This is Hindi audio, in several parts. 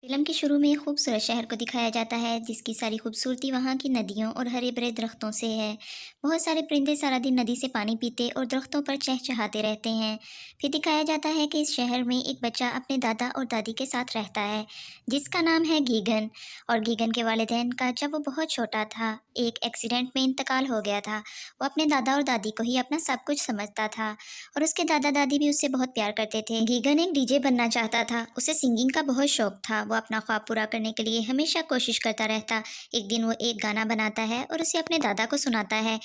फिल्म के शुरू में खूबसूरत शहर को दिखाया जाता है जिसकी सारी खूबसूरती वहाँ की नदियों और हरे भरे दरख्तों से है। बहुत सारे परिंदे सारा दिन नदी से पानी पीते और दरख्तों पर चहचहाते रहते हैं। फिर दिखाया जाता है कि इस शहर में एक बच्चा अपने दादा और दादी के साथ रहता है जिसका नाम है गीगन। और गीगन के वालिदैन का जब वो बहुत छोटा था एक एक्सीडेंट में इंतकाल हो गया था। वो अपने दादा और दादी को ही अपना सब कुछ समझता था और उसके दादा दादी भी उससे बहुत प्यार करते थे। गीगन एक डीजे बनना चाहता था, उसे सिंगिंग का बहुत शौक था। वो अपना ख्वाब पूरा करने के लिए हमेशा कोशिश करता रहता। एक दिन वो एक गाना बनाता है और उसे अपने दादा को सुनाता है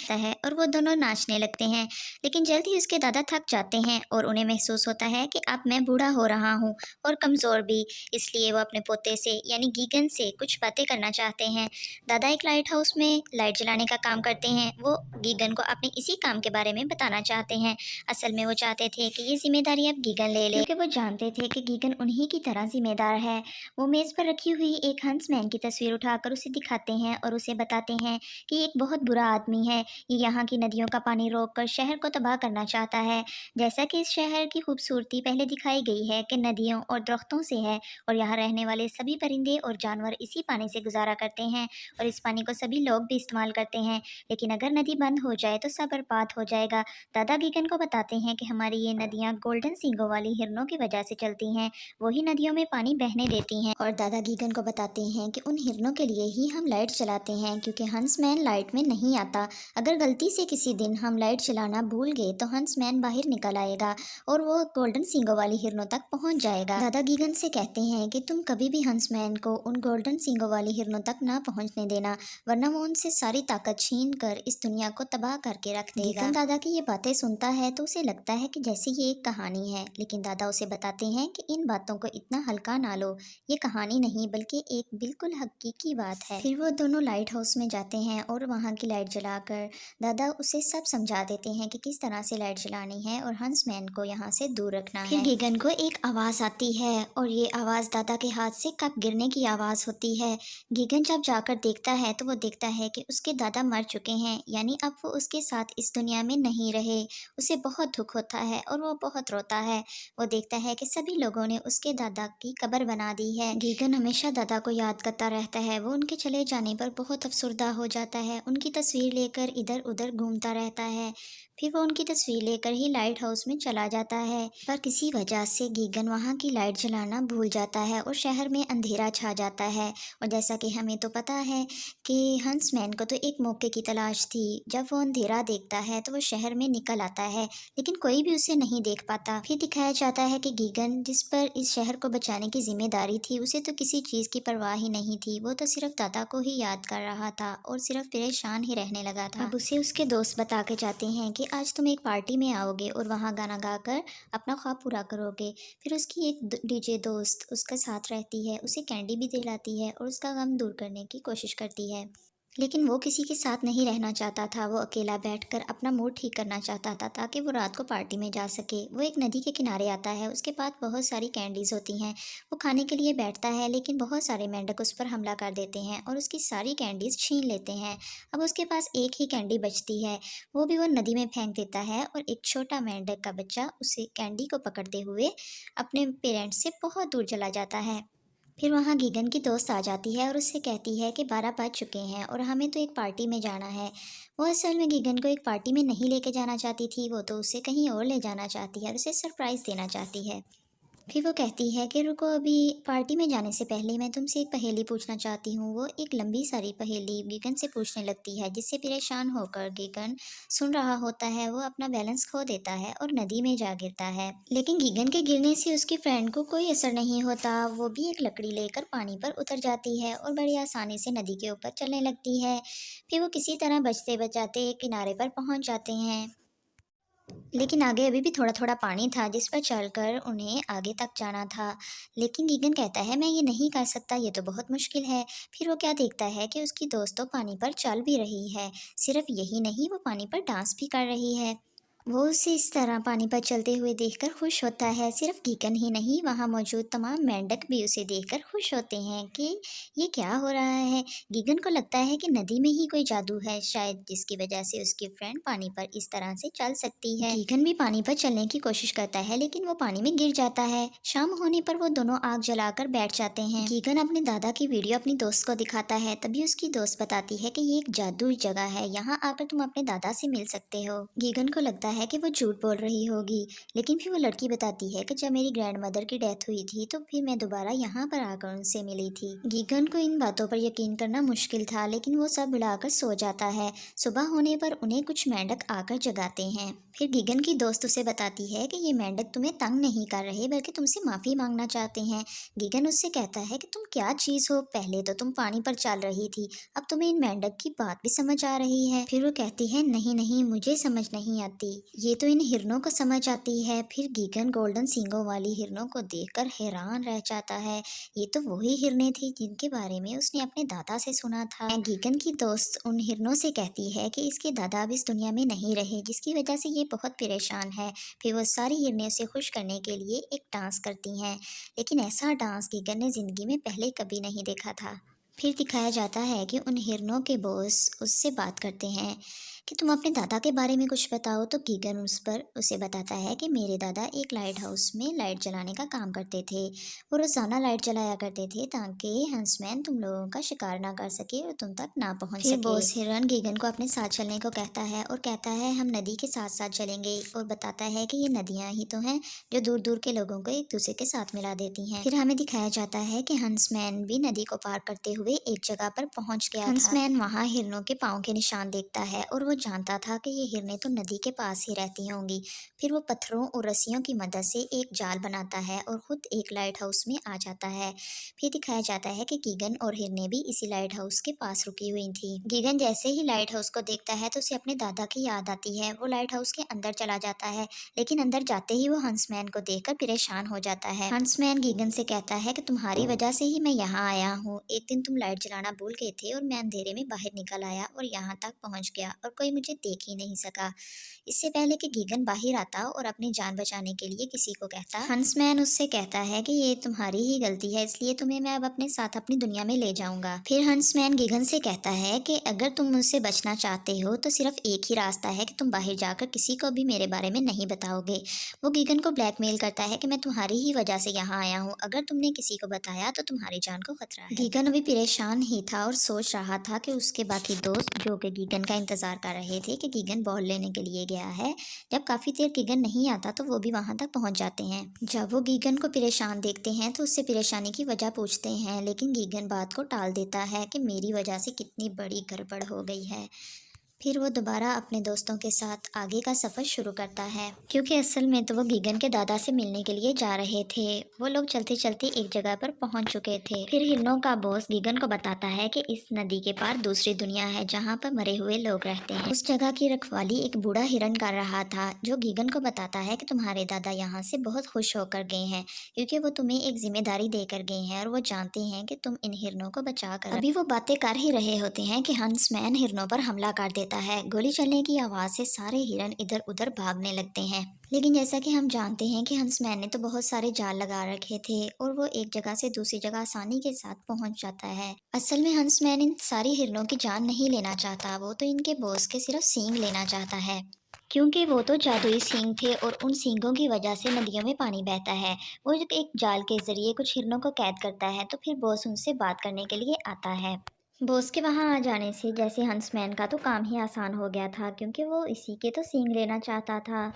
और वो दोनों नाचने लगते हैं। लेकिन जल्द ही उसके दादा थक जाते हैं और उन्हें महसूस होता है कि अब मैं बूढ़ा हो रहा हूँ और कमज़ोर भी। इसलिए वो अपने पोते से यानी गीगन से कुछ बातें करना चाहते हैं। दादा एक लाइट हाउस में लाइट जलाने का काम करते हैं। वो गीगन को अपने इसी काम के बारे में बताना चाहते हैं। असल में वो चाहते थे कि ये जिम्मेदारी अब गीगन ले ले, क्योंकि वो जानते थे कि गीगन उन्हीं की तरह जिम्मेदार है। वो मेज़ पर रखी हुई एक हंसमैन की तस्वीर उठाकर उसे दिखाते हैं और उसे बताते हैं कि ये एक बहुत बुरा आदमी है। ये यहाँ की नदियों का पानी रोककर शहर को तबाह करना चाहता है। जैसा कि इस शहर की खूबसूरती पहले दिखाई गई है कि नदियों और दरख्तों से है और यहाँ रहने वाले सभी परिंदे और जानवर इसी पानी से गुजारा करते हैं और इस पानी को सभी लोग भी इस्तेमाल करते हैं। लेकिन अगर नदी बंद हो जाए तो सब बर्बाद हो जाएगा। दादा गीगन को बताते हैं कि हमारी ये नदियाँ गोल्डन सींगों वाली हिरणों की वजह से चलती हैं। वही नदियों में पानी बहने देती हैं। और दादा गीगन को बताते हैं कि उन हिरणों के लिए ही हम लाइट चलाते हैं, क्योंकि हंसमैन लाइट में नहीं आता। अगर गलती से किसी दिन हम लाइट चलाना भूल गए तो हंसमैन बाहर निकल आएगा और वो गोल्डन सींगों वाली हिरणों तक पहुंच जाएगा। दादा गीगन से कहते हैं कि तुम कभी भी हंसमैन को उन गोल्डन सींगों वाली हिरणों तक ना पहुंचने देना, वरना वो उनसे सारी ताकत छीन कर इस दुनिया को तबाह करके रख देगा। गीगन दादा की ये बातें सुनता है तो उसे लगता है कि जैसे ये एक कहानी है, लेकिन दादा उसे बताते हैं कि इन बातों को इतना हल्का ना लो, ये कहानी नहीं बल्कि एक बिल्कुल हकीकी बात है। फिर वो दोनों लाइट हाउस में जाते हैं और वहाँ की लाइट जलाकर दादा उसे सब समझा देते हैं कि किस तरह से लाइट जलानी है और हंसमैन को यहाँ से दूर रखना है। फिर गीगन को एक आवाज़ आती है और ये आवाज़ दादा के हाथ से कप गिरने की आवाज़ होती है। गीगन जब जाकर देखता है तो वो देखता है कि उसके दादा मर चुके हैं, यानी अब वो उसके साथ इस दुनिया में नहीं रहे। उसे बहुत दुख होता है और वो बहुत रोता है। वो देखता है कि सभी लोगों ने उसके दादा की कब्र बना दी है। गीगन हमेशा दादा को याद करता रहता है। वो उनके चले जाने पर बहुत अफसरदा हो जाता है। उनकी तस्वीर लेकर इधर उधर घूमता रहता है। फिर वो उनकी तस्वीर लेकर ही लाइट हाउस में चला जाता है, पर किसी वजह से गीगन वहाँ की लाइट जलाना भूल जाता है और शहर में अंधेरा छा जाता है। और जैसा कि हमें तो पता है कि हंसमैन को तो एक मौके की तलाश थी। जब वो अंधेरा देखता है तो वो शहर में निकल आता है, लेकिन कोई भी उसे नहीं देख पाता। फिर दिखाया जाता है कि गीगन, जिस पर इस शहर को बचाने की जिम्मेदारी थी, उसे तो किसी चीज़ की परवाह ही नहीं थी। वो तो सिर्फ दादा को ही याद कर रहा था और सिर्फ परेशान ही रहने लगा था। अब उसे उसके दोस्त बता के जाते हैं कि आज तुम एक पार्टी में आओगे और वहाँ गाना गाकर अपना ख्वाब पूरा करोगे। फिर उसकी एक डीजे दोस्त उसके साथ रहती है, उसे कैंडी भी दिलाती है और उसका गम दूर करने की कोशिश करती है। लेकिन वो किसी के साथ नहीं रहना चाहता था। वो अकेला बैठकर अपना मूड ठीक करना चाहता था ताकि वो रात को पार्टी में जा सके। वो एक नदी के किनारे आता है, उसके पास बहुत सारी कैंडीज़ होती हैं। वो खाने के लिए बैठता है, लेकिन बहुत सारे मेंढक उस पर हमला कर देते हैं और उसकी सारी कैंडीज़ छीन लेते हैं। अब उसके पास एक ही कैंडी बचती है, वो भी वो नदी में फेंक देता है और एक छोटा मेंढक का बच्चा उसे कैंडी को पकड़ते हुए अपने पेरेंट्स से बहुत दूर चला जाता है। फिर वहाँ गीगन की दोस्त आ जाती है और उससे कहती है कि 12 बज चुके हैं और हमें तो एक पार्टी में जाना है। वो असल में गीगन को एक पार्टी में नहीं लेके जाना चाहती थी, वो तो उसे कहीं और ले जाना चाहती है और उसे सरप्राइज़ देना चाहती है। फिर वो कहती है कि रुको, अभी पार्टी में जाने से पहले मैं तुमसे एक पहेली पूछना चाहती हूँ। वो एक लंबी सारी पहेली गीगन से पूछने लगती है, जिससे परेशान होकर गीगन सुन रहा होता है। वो अपना बैलेंस खो देता है और नदी में जा गिरता है। लेकिन गीगन के गिरने से उसकी फ्रेंड को कोई असर नहीं होता। वो भी एक लकड़ी लेकर पानी पर उतर जाती है और बड़ी आसानी से नदी के ऊपर चलने लगती है। फिर वो किसी तरह बचते बचाते किनारे पर पहुँच जाते हैं, लेकिन आगे अभी भी थोड़ा-थोड़ा पानी था जिस पर चलकर उन्हें आगे तक जाना था। लेकिन गीगन कहता है, मैं ये नहीं कर सकता, ये तो बहुत मुश्किल है। फिर वो क्या देखता है कि उसकी दोस्त तो पानी पर चल भी रही है। सिर्फ यही नहीं, वो पानी पर डांस भी कर रही है। वो उसे इस तरह पानी पर चलते हुए देखकर खुश होता है। सिर्फ गीगन ही नहीं, वहाँ मौजूद तमाम मेंढक भी उसे देखकर खुश होते हैं कि ये क्या हो रहा है। गीगन को लगता है कि नदी में ही कोई जादू है, शायद जिसकी वजह से उसकी फ्रेंड पानी पर इस तरह से चल सकती है। गीगन भी पानी पर चलने की कोशिश करता है, लेकिन वो पानी में गिर जाता है। शाम होने पर वो दोनों आग जलाकर बैठ जाते हैं। गीगन अपने दादा की वीडियो अपनी दोस्त को दिखाता है, तभी उसकी दोस्त बताती है कि ये एक जादुई जगह है, यहाँ आकर तुम अपने दादा से मिल सकते हो। गीगन को लगता है कि वो झूठ बोल रही होगी, लेकिन फिर वो लड़की बताती है कि जब मेरी ग्रैंड मदर की डेथ हुई थी तो फिर मैं दोबारा यहाँ पर आकर उनसे मिली थी। गीगन को इन बातों पर यकीन करना मुश्किल था, लेकिन वो सब भुलाकर सो जाता है। सुबह होने पर उन्हें कुछ मेंढक आकर जगाते हैं। फिर गीगन की दोस्त उसे बताती है कि ये मेंढक तुम्हें तंग नहीं कर रहे, बल्कि तुमसे माफ़ी मांगना चाहते हैं। गीगन उससे कहता है कि तुम क्या चीज़ हो, पहले तो तुम पानी पर चल रही थी, अब तुम्हें इन मेंढक की बात भी समझ आ रही है। फिर वो कहती है, नहीं नहीं, मुझे समझ नहीं आती, ये तो इन हिरणों को समझ आती है। फिर गीगन गोल्डन सींगों वाली हिरणों को देखकर हैरान रह जाता है। ये तो वही हिरनें थी जिनके बारे में उसने अपने दादा से सुना था। गीगन की दोस्त उन हिरणों से कहती है कि इसके दादा अब इस दुनिया में नहीं रहे, जिसकी वजह से ये बहुत परेशान है। फिर वो सारी हिरणें उसे खुश करने के लिए एक डांस करती हैं, लेकिन ऐसा डांस गीगन ने जिंदगी में पहले कभी नहीं देखा था। फिर दिखाया जाता है कि उन हिरणों के बॉस उससे बात करते हैं कि तुम अपने दादा के बारे में कुछ बताओ। तो गीगन उस पर उसे बताता है कि मेरे दादा एक लाइट हाउस में लाइट जलाने का काम करते थे। वो रोज़ाना लाइट जलाया करते थे ताकि हंसमैन तुम लोगों का शिकार ना कर सके और तुम तक ना पहुंच सके। फिर बॉस हिरन गीगन को अपने साथ चलने को कहता है और कहता है हम नदी के साथ साथ चलेंगे, और बताता है कि ये नदियाँ ही तो हैं जो दूर दूर के लोगों को एक दूसरे के साथ मिला देती हैं। फिर हमें दिखाया जाता है कि हंसमैन भी नदी को पार करते हुए एक जगह पर पहुंच गया था। हंसमैन वहाँ हिरणों के पाँव के निशान देखता है और वो जानता था कि ये हिरनें तो नदी के पास ही रहती होंगी। फिर वो पत्थरों और रस्सियों की मदद से एक जाल बनाता है और खुद एक लाइट हाउस में आ जाता है। फिर दिखाया जाता है कि गीगन और हिरनें भी इसी लाइट हाउस के पास रुकी हुई थी। गीगन जैसे ही लाइट हाउस को देखता है तो उसे अपने दादा की याद आती है। वो लाइट हाउस के अंदर चला जाता है, लेकिन अंदर जाते ही वो हंसमैन को देखकर परेशान हो जाता है। हंसमैन गीगन से कहता है कि तुम्हारी वजह से ही मैं यहाँ आया हूँ। एक दिन तुम लाइट जलाना भूल गए थे और मैं अंधेरे में बाहर निकल आया और यहाँ तक पहुँच गया और कोई मुझे देख ही नहीं सका। इससे पहले कि गीगन बाहर आता और अपनी जान बचाने के लिए किसी को कहता, हंसमैन उससे कहता है कि ये तुम्हारी ही गलती है, इसलिए तुम्हें मैं अब अपने साथ अपनी दुनिया में ले जाऊंगा। फिर हंसमैन गीगन से कहता है कि अगर तुम मुझसे बचना चाहते हो तो सिर्फ एक ही रास्ता है कि तुम बाहर जाकर किसी को भी मेरे बारे में नहीं बताओगे। वो गीगन को ब्लैकमेल करता है कि मैं तुम्हारी ही वजह से यहाँ आया हूँ, अगर तुमने किसी को बताया तो तुम्हारी जान को खतरा है। गीगन अभी परेशान ही था और सोच रहा था कि उसके बाकी दोस्त जो कि गीगन का इंतजार कर रहे थे कि गीगन बॉल लेने के लिए गया है। जब काफी देर गीगन नहीं आता तो वो भी वहां तक पहुंच जाते हैं। जब वो गीगन को परेशान देखते हैं तो उससे परेशानी की वजह पूछते हैं, लेकिन गीगन बात को टाल देता है कि मेरी वजह से कितनी बड़ी गड़बड़ हो गई है। फिर वो दोबारा अपने दोस्तों के साथ आगे का सफ़र शुरू करता है, क्योंकि असल में तो वो गीगन के दादा से मिलने के लिए जा रहे थे। वो लोग चलते चलते एक जगह पर पहुंच चुके थे। फिर हिरणों का बॉस गीगन को बताता है कि इस नदी के पार दूसरी दुनिया है जहाँ पर मरे हुए लोग रहते हैं। उस जगह की रखवाली एक बूढ़ा हिरन कर रहा था, जो गीगन को बताता है कि तुम्हारे दादा यहाँ से बहुत खुश होकर गए हैं, क्योंकि वो तुम्हें एक जिम्मेदारी देकर गए हैं और वो जानते हैं कि तुम इन हिरणों को बचा कर। अभी वो बातें कर ही रहे होते हैं कि हंसमैन हिरणों पर हमला कर देता है। गोली चलने की आवाज़ से सारे हिरन इधर उधर भागने लगते हैं, लेकिन जैसा कि हम जानते हैं कि हंसमैन ने तो बहुत सारे जाल लगा रखे थे और वो एक जगह से दूसरी जगह आसानी के साथ पहुंच जाता है। असल में हंसमैन इन सारी हिरणों की जान नहीं लेना चाहता, वो तो इनके बॉस के सिर्फ सींग लेना चाहता है, क्योंकि वो तो जादुई सींग थे और उन सींगों की वजह से नदियों में पानी बहता है। वो जब एक जाल के जरिए कुछ हिरणों को कैद करता है तो फिर बॉस उनसे बात करने के लिए आता है। बॉस के वहाँ आ जाने से जैसे हंसमैन का तो काम ही आसान हो गया था, क्योंकि वो इसी के तो सींग लेना चाहता था।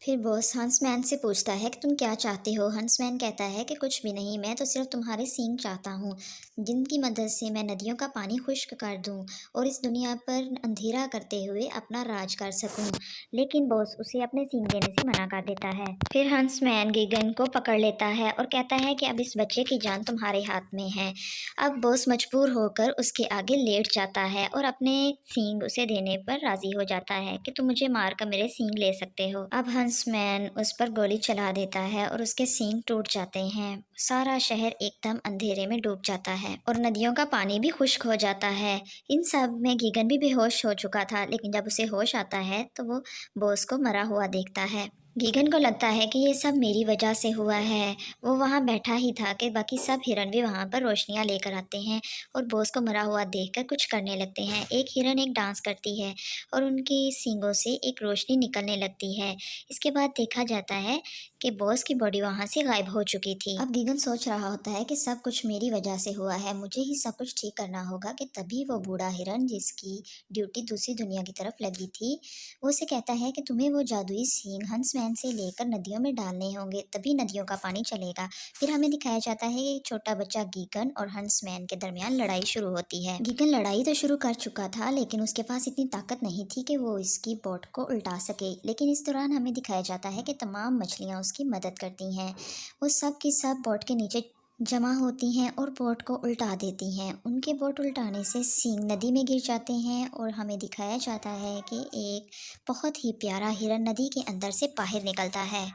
फिर बॉस हंसमैन से पूछता है कि तुम क्या चाहते हो। हंसमैन कहता है कि कुछ भी नहीं, मैं तो सिर्फ तुम्हारे सींग चाहता हूँ, जिनकी मदद से मैं नदियों का पानी खुश्क कर दूँ और इस दुनिया पर अंधेरा करते हुए अपना राज कर सकूँ। लेकिन बॉस उसे अपने सींग देने से मना कर देता है। फिर हंसमैन गीगन को पकड़ लेता है और कहता है कि अब इस बच्चे की जान तुम्हारे हाथ में है। अब बॉस मजबूर होकर उसके आगे लेट जाता है और अपने सींग उसे देने पर राजी हो जाता है कि तुम मुझे मारकर मेरे सींग ले सकते हो। अब हंसमैन उस पर गोली चला देता है और उसके सींग टूट जाते हैं। सारा शहर एकदम अंधेरे में डूब जाता है और नदियों का पानी भी खुश्क हो जाता है। इन सब में गीगन भी बेहोश हो चुका था, लेकिन जब उसे होश आता है तो वो बॉस को मरा हुआ देखता है। गीगन को लगता है कि ये सब मेरी वजह से हुआ है। वो वहाँ बैठा ही था कि बाकी सब हिरन भी वहाँ पर रोशनियाँ लेकर आते हैं और बॉस को मरा हुआ देखकर कुछ करने लगते हैं। एक हिरन एक डांस करती है और उनकी सींगों से एक रोशनी निकलने लगती है। इसके बाद देखा जाता है कि बॉस की बॉडी वहाँ से गायब हो चुकी थी। अब गीगन सोच रहा होता है कि सब कुछ मेरी वजह से हुआ है, मुझे ही सब कुछ ठीक करना होगा। कि तभी वो बूढ़ा हिरन, जिसकी ड्यूटी दूसरी दुनिया की तरफ लगी थी, वो उसे कहता है कि तुम्हें वो जादुई सींग हंसमैन से लेकर नदियों में डालने होंगे, तभी नदियों का पानी चलेगा। फिर हमें दिखाया जाता है कि एक छोटा बच्चा गीगन और हंसमैन के दरमियान लड़ाई शुरू होती है। गीगन लड़ाई तो शुरू कर चुका था, लेकिन उसके पास इतनी ताकत नहीं थी कि वो इसकी बोट को उल्टा सके। लेकिन इस दौरान हमें दिखाया जाता है कि तमाम मछलियाँ उसकी मदद करती हैं। वो सब की सब बोट के नीचे जमा होती हैं और बोट को उल्टा देती हैं। उनके बोट उल्टाने से सींग नदी में गिर जाते हैं और हमें दिखाया जाता है कि एक बहुत ही प्यारा हिरन नदी के अंदर से बाहर निकलता है।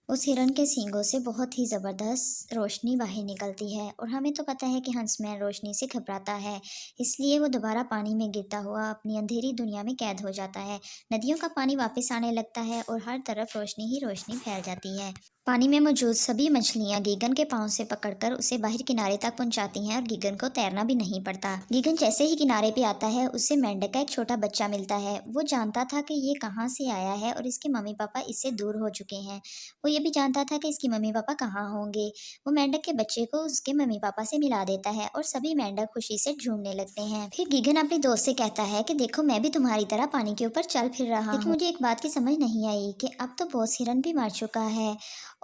उस हिरन के सींगों से बहुत ही ज़बरदस्त रोशनी बाहर निकलती है और हमें तो पता है कि हंसमैन रोशनी से घबराता है, इसलिए वो दोबारा पानी में गिरता हुआ अपनी अंधेरी दुनिया में कैद हो जाता है। नदियों का पानी वापस आने लगता है और हर तरफ रोशनी ही रोशनी फैल जाती है। पानी में मौजूद सभी मछलियाँ गीगन के पाँव से पकड़कर उसे बाहर किनारे तक पहुंचाती हैं और गीगन को तैरना भी नहीं पड़ता। गीगन जैसे ही किनारे पे आता है, उसे मेंढक का एक छोटा बच्चा मिलता है। वो जानता था कि ये कहाँ से आया है और इसके मम्मी पापा इससे दूर हो चुके हैं। वो ये भी जानता था कि इसके मम्मी पापा कहाँ होंगे। वो मेंढक के बच्चे को उसके मम्मी पापा से मिला देता है और सभी मेंढक खुशी से ढूंढने लगते हैं। फिर गीगन अपने दोस्त से कहता है कि देखो, मैं भी तुम्हारी तरह पानी के ऊपर चल फिर रहा हूँ, लेकिन मुझे एक बात की समझ नहीं आई कि अब तो बॉस हिरन भी मर चुका है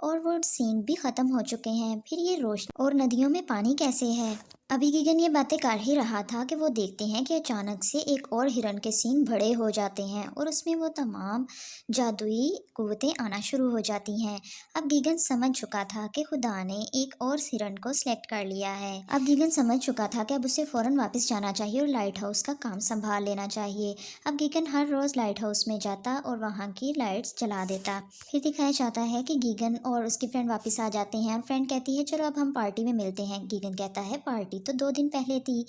और वो सींग भी ख़त्म हो चुके हैं, फिर ये रोशनी और नदियों में पानी कैसे है। अभी गीगन ये बातें कर ही रहा था कि वो देखते हैं कि अचानक से एक और हिरन के सींग बड़े हो जाते हैं और उसमें वो तमाम जादुई कुव्वतें आना शुरू हो जाती हैं। अब गीगन समझ चुका था कि खुदा ने एक और हिरन को सिलेक्ट कर लिया है। अब गीगन समझ चुका था कि अब उसे फ़ौरन वापस जाना चाहिए और लाइट हाउस का काम संभाल लेना चाहिए। अब गीगन हर रोज़ लाइट हाउस में जाता और वहाँ की लाइट्स जला देता। फिर दिखाया जाता है कि गीगन और उसकी फ्रेंड वापस आ जाते हैं। फ्रेंड कहती है चलो अब हम पार्टी में मिलते हैं। गीगन कहता है पार्टी तो 2 दिन पहले थी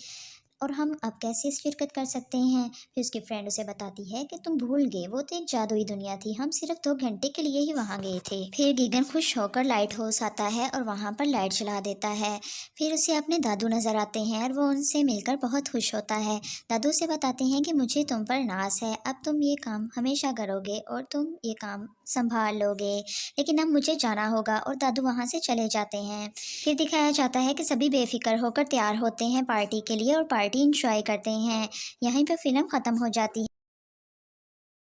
और हम अब कैसे शिरकत कर सकते हैं। फिर उसकी फ्रेंड उसे बताती है कि तुम भूल गए, वो तो एक जादुई दुनिया थी, हम सिर्फ 2 घंटे के लिए ही वहाँ गए थे। फिर गीगन खुश होकर लाइट हाउस आता है और वहाँ पर लाइट जला देता है। फिर उसे अपने दादू नज़र आते हैं और वो उनसे मिलकर बहुत खुश होता है। दादू से बताते हैं कि मुझे तुम पर नाज है, अब तुम ये काम हमेशा करोगे और तुम ये काम संभाल लोगे, लेकिन अब मुझे जाना होगा। और दादू वहाँ से चले जाते हैं। फिर दिखाया जाता है कि सभी बेफिक्र होकर तैयार होते हैं पार्टी के लिए और पार्टी इंजॉय करते हैं। यहीं पर फिल्म ख़त्म हो जाती है।